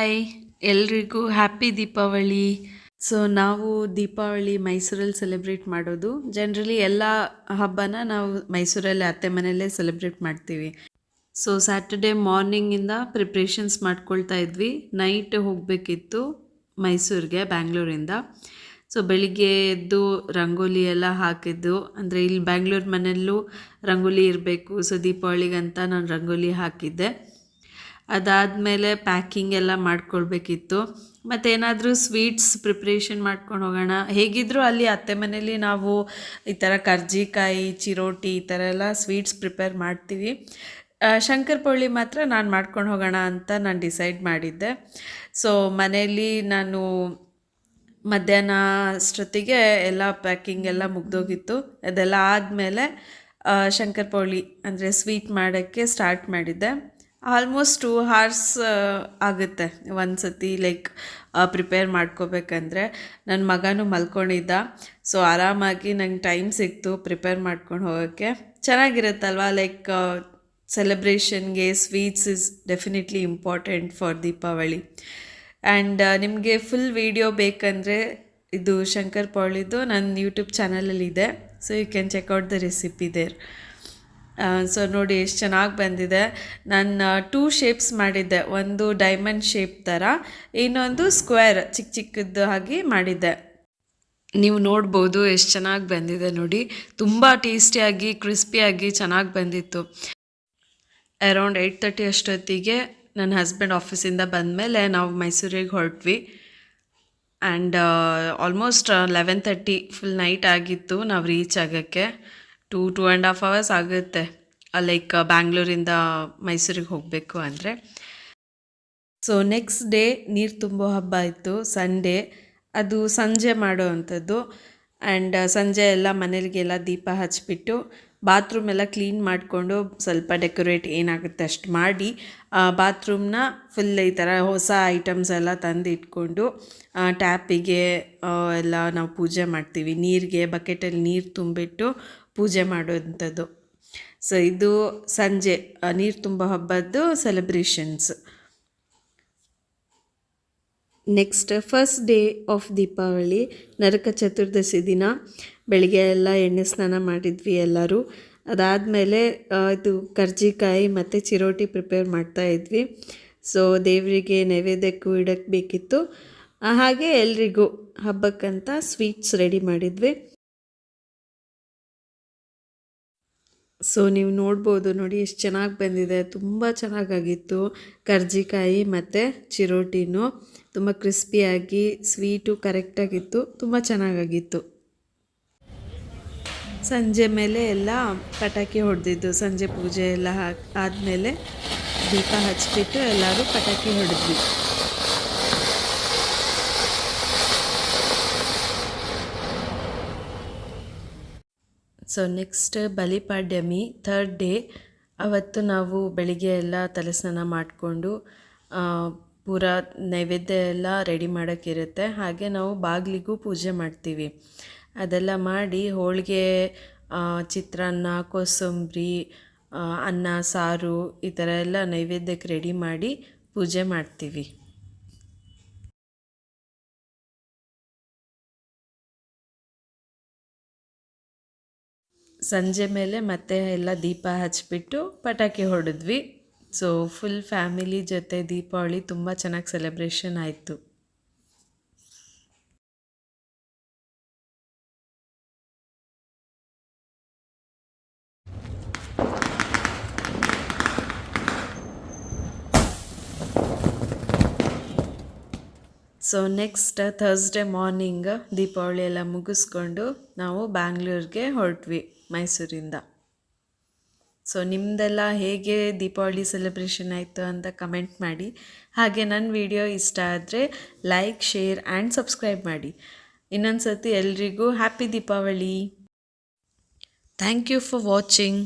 Hi ಎಲ್ರಿಗೂ happy Deepavali. So ನಾವು ದೀಪಾವಳಿ ಮೈಸೂರಲ್ಲಿ ಸೆಲೆಬ್ರೇಟ್ ಮಾಡೋದು. ಜನರಲಿ ಎಲ್ಲ ಹಬ್ಬನ ನಾವು ಮೈಸೂರಲ್ಲಿ ಅತ್ತೆ ಮನೆಯಲ್ಲೇ ಸೆಲೆಬ್ರೇಟ್ ಮಾಡ್ತೀವಿ. ಸೊ ಸ್ಯಾಟರ್ಡೆ ಮಾರ್ನಿಂಗಿಂದ ಪ್ರಿಪ್ರೇಷನ್ಸ್ ಮಾಡ್ಕೊಳ್ತಾ ಇದ್ವಿ. ನೈಟ್ ಹೋಗಬೇಕಿತ್ತು ಮೈಸೂರಿಗೆ ಬ್ಯಾಂಗ್ಳೂರಿಂದ. ಸೊ ಬೆಳಿಗ್ಗೆ ಎದ್ದು ರಂಗೋಲಿ ಎಲ್ಲ ಹಾಕಿದ್ದು, ಅಂದರೆ ಇಲ್ಲಿ ಬ್ಯಾಂಗ್ಳೂರು ಮನೆಯಲ್ಲೂ ರಂಗೋಲಿ ಇರಬೇಕು. ಸೊ ದೀಪಾವಳಿಗಂತ ನಾನು ರಂಗೋಲಿ ಹಾಕಿದ್ದೆ. ಅದಾದಮೇಲೆ ಪ್ಯಾಕಿಂಗ್ ಎಲ್ಲ ಮಾಡ್ಕೊಳ್ಬೇಕಿತ್ತು. ಮತ್ತೇನಾದರೂ ಸ್ವೀಟ್ಸ್ ಪ್ರಿಪ್ರೇಷನ್ ಮಾಡ್ಕೊಂಡು ಹೋಗೋಣ. ಹೇಗಿದ್ದರೂ ಅಲ್ಲಿ ಅತ್ತೆ ಮನೇಲಿ ನಾವು ಈ ಥರ ಕರ್ಜಿಕಾಯಿ, ಚಿರೋಟಿ ಈ ಥರ ಎಲ್ಲ ಸ್ವೀಟ್ಸ್ ಪ್ರಿಪೇರ್ ಮಾಡ್ತೀವಿ. ಶಂಕರಪೋಳಿ ಮಾತ್ರ ನಾನು ಮಾಡ್ಕೊಂಡು ಹೋಗೋಣ ಅಂತ ನಾನು ಡಿಸೈಡ್ ಮಾಡಿದ್ದೆ. ಸೊ ಮನೆಯಲ್ಲಿ ನಾನು ಮಧ್ಯಾಹ್ನ ಅಷ್ಟೊತ್ತಿಗೆ ಎಲ್ಲ ಪ್ಯಾಕಿಂಗ್ ಎಲ್ಲ ಮುಗ್ದೋಗಿತ್ತು. ಅದೆಲ್ಲ ಆದಮೇಲೆ ಶಂಕರಪೋಳಿ ಅಂದರೆ ಸ್ವೀಟ್ ಮಾಡೋಕ್ಕೆ ಸ್ಟಾರ್ಟ್ ಮಾಡಿದ್ದೆ. ಆಲ್ಮೋಸ್ಟ್ 2 hours ಆಗುತ್ತೆ ಒಂದು ಸತಿ ಪ್ರಿಪೇರ್ ಮಾಡ್ಕೋಬೇಕಂದ್ರೆ. ನನ್ನ ಮಗನೂ ಮಲ್ಕೊಂಡಿದ್ದ. ಸೊ ಆರಾಮಾಗಿ ನಂಗೆ ಟೈಮ್ ಸಿಕ್ತು ಪ್ರಿಪೇರ್ ಮಾಡ್ಕೊಂಡು ಹೋಗೋಕ್ಕೆ. ಚೆನ್ನಾಗಿರುತ್ತಲ್ವ, ಸೆಲೆಬ್ರೇಷನ್ಗೆ sweets is definitely important for Deepavali. And ನಿಮಗೆ ಫುಲ್ ವಿಡಿಯೋ ಬೇಕಂದರೆ ಇದು ಶಂಕರಪೋಳಿದು ನನ್ನ ಯೂಟ್ಯೂಬ್ ಚಾನಲಲ್ಲಿದೆ. So you can check out the recipe there. So ನೋಡಿ ಎಷ್ಟು ಚೆನ್ನಾಗಿ ಬಂದಿದೆ. ನಾನು 2 ಶೇಪ್ಸ್ ಮಾಡಿದ್ದೆ. ಒಂದು ಡೈಮಂಡ್ ಶೇಪ್ ಥರ, ಇನ್ನೊಂದು ಸ್ಕ್ವೇರ್ ಚಿಕ್ಕ ಚಿಕ್ಕದ್ದು ಹಾಗೆ ಮಾಡಿದ್ದೆ. ನೀವು ನೋಡ್ಬೋದು ಎಷ್ಟು ಚೆನ್ನಾಗಿ ಬಂದಿದೆ ನೋಡಿ. ತುಂಬ ಟೇಸ್ಟಿಯಾಗಿ ಕ್ರಿಸ್ಪಿಯಾಗಿ ಚೆನ್ನಾಗಿ ಬಂದಿತ್ತು. ಅರೌಂಡ್ 8:30 ಅಷ್ಟೊತ್ತಿಗೆ ನನ್ನ ಹಸ್ಬೆಂಡ್ ಆಫೀಸಿಂದ ಬಂದಮೇಲೆ ನಾವು ಮೈಸೂರಿಗೆ ಹೊರಟ್ವಿ. ಆ್ಯಂಡ್ ಆಲ್ಮೋಸ್ಟ್ 11:30 ಫುಲ್ ನೈಟ್ ಆಗಿತ್ತು ನಾವು ರೀಚ್ ಆಗೋಕ್ಕೆ. 2.5 hours ಆಗುತ್ತೆ ಬ್ಯಾಂಗ್ಳೂರಿಂದ ಮೈಸೂರಿಗೆ ಹೋಗಬೇಕು ಅಂದರೆ. ಸೊ ನೆಕ್ಸ್ಟ್ ಡೇ ನೀರು ತುಂಬೋ ಹಬ್ಬ ಇತ್ತು, ಸಂಡೇ. ಅದು ಸಂಜೆ ಮಾಡೋ ಅಂಥದ್ದು. ಆ್ಯಂಡ್ ಸಂಜೆ ಎಲ್ಲ ಮನೆಗಳಿಗೆಲ್ಲ ದೀಪ ಹಚ್ಬಿಟ್ಟು ಬಾತ್ರೂಮ್ ಎಲ್ಲ ಕ್ಲೀನ್ ಮಾಡಿಕೊಂಡು ಸ್ವಲ್ಪ ಡೆಕೋರೇಟ್ ಏನಾಗುತ್ತೆ ಅಷ್ಟು ಮಾಡಿ ಬಾತ್ರೂಮ್ನ ಫುಲ್ ಈ ಥರ ಹೊಸ ಐಟಮ್ಸ್ ಎಲ್ಲ ತಂದು ಇಟ್ಕೊಂಡು ಟ್ಯಾಪಿಗೆ ಎಲ್ಲ ನಾವು ಪೂಜೆ ಮಾಡ್ತೀವಿ. ನೀರಿಗೆ ಬಕೆಟಲ್ಲಿ ನೀರು ತುಂಬಿಟ್ಟು ಪೂಜೆ ಮಾಡೋವಂಥದ್ದು. ಸೊ ಇದು ಸಂಜೆ ನೀರು ತುಂಬ ಹಬ್ಬದ್ದು celebrations. Next first day of Deepavali, Naraka Chaturdashi ದಿನ ಬೆಳಿಗ್ಗೆ ಎಲ್ಲ ಎಣ್ಣೆ ಸ್ನಾನ ಮಾಡಿದ್ವಿ ಎಲ್ಲರೂ. ಅದಾದಮೇಲೆ ಇದು ಕರ್ಜಿಕಾಯಿ ಮತ್ತು ಚಿರೋಟಿ ಪ್ರಿಪೇರ್ ಮಾಡ್ತಾಯಿದ್ವಿ. ಸೊ ದೇವರಿಗೆ ನೈವೇದ್ಯಕ್ಕೂ ಇಡಕ್ಕೆ ಬೇಕಿತ್ತು. ಹಾಗೆ ಎಲ್ರಿಗೂ ಹಬ್ಬಕ್ಕಂತ ಸ್ವೀಟ್ಸ್ ರೆಡಿ ಮಾಡಿದ್ವಿ. ಸೊ ನೀವು ನೋಡ್ಬೋದು ನೋಡಿ ಎಷ್ಟು ಚೆನ್ನಾಗಿ ಬಂದಿದೆ. ತುಂಬ ಚೆನ್ನಾಗಾಗಿತ್ತು. ಕರ್ಜಿಕಾಯಿ ಮತ್ತು ಚಿರೋಟಿನೂ ತುಂಬ ಕ್ರಿಸ್ಪಿಯಾಗಿ, ಸ್ವೀಟು ಕರೆಕ್ಟಾಗಿತ್ತು. ತುಂಬ ಚೆನ್ನಾಗಾಗಿತ್ತು. ಸಂಜೆ ಮೇಲೆ ಎಲ್ಲ ಪಟಾಕಿ ಹೊಡೆದಿದ್ದು. ಸಂಜೆ ಪೂಜೆ ಎಲ್ಲ ಆದಮೇಲೆ ದೀಪ ಹಚ್ಬಿಟ್ಟು ಎಲ್ಲರೂ ಪಟಾಕಿ ಹೊಡೆದ್ವಿ. So next Balipadyami, 3rd day. ಅವತ್ತು ನಾವು ಬೆಳಿಗ್ಗೆ ಎಲ್ಲ ತಲೆ ಸ್ನಾನ ಮಾಡಿಕೊಂಡು ಪೂರಾ ನೈವೇದ್ಯ ಎಲ್ಲ ರೆಡಿ ಮಾಡೋಕ್ಕಿರುತ್ತೆ. ಹಾಗೆ ನಾವು ಬಾಗಿಲಿಗೂ ಪೂಜೆ ಮಾಡ್ತೀವಿ. ಅದೆಲ್ಲ ಮಾಡಿ ಹೋಳಿಗೆ, ಚಿತ್ರಾನ್ನ, ಕೋಸಂಬರಿ, ಅನ್ನ, ಸಾರು ಈ ಥರ ಎಲ್ಲ ನೈವೇದ್ಯಕ್ಕೆ ರೆಡಿ ಮಾಡಿ ಪೂಜೆ ಮಾಡ್ತೀವಿ. ಸಂಜೆ ಮೇಲೆ ಮತ್ತೆ ಎಲ್ಲ ದೀಪ ಹಚ್ಬಿಟ್ಟು ಪಟಾಕಿ ಹೊಡೆದ್ವಿ. ಸೊ ಫುಲ್ ಫ್ಯಾಮಿಲಿ ಜೊತೆ ದೀಪಾವಳಿ ತುಂಬ ಚೆನ್ನಾಗಿ ಸೆಲೆಬ್ರೇಷನ್ ಆಯಿತು. So next Thursday morning Deepavali ಎಲ್ಲ ಮುಗಿಸ್ಕೊಂಡು ನಾವು ಬ್ಯಾಂಗ್ಳೂರಿಗೆ ಹೊರಟ್ವಿ ಮೈಸೂರಿಂದ. ಸೊ ನಿಮ್ಮದೆಲ್ಲ ಹೇಗೆ ದೀಪಾವಳಿ ಸೆಲೆಬ್ರೇಷನ್ ಆಯಿತು ಅಂತ ಕಮೆಂಟ್ ಮಾಡಿ. ಹಾಗೆ ನನ್ನ ವಿಡಿಯೋ ಇಷ್ಟ ಆದರೆ ಲೈಕ್, ಶೇರ್ ಆ್ಯಂಡ್ ಸಬ್ಸ್ಕ್ರೈಬ್ ಮಾಡಿ. ಇನ್ನೊಂದು ಸರ್ತಿ ಎಲ್ರಿಗೂ happy Deepavali. Thank you for watching.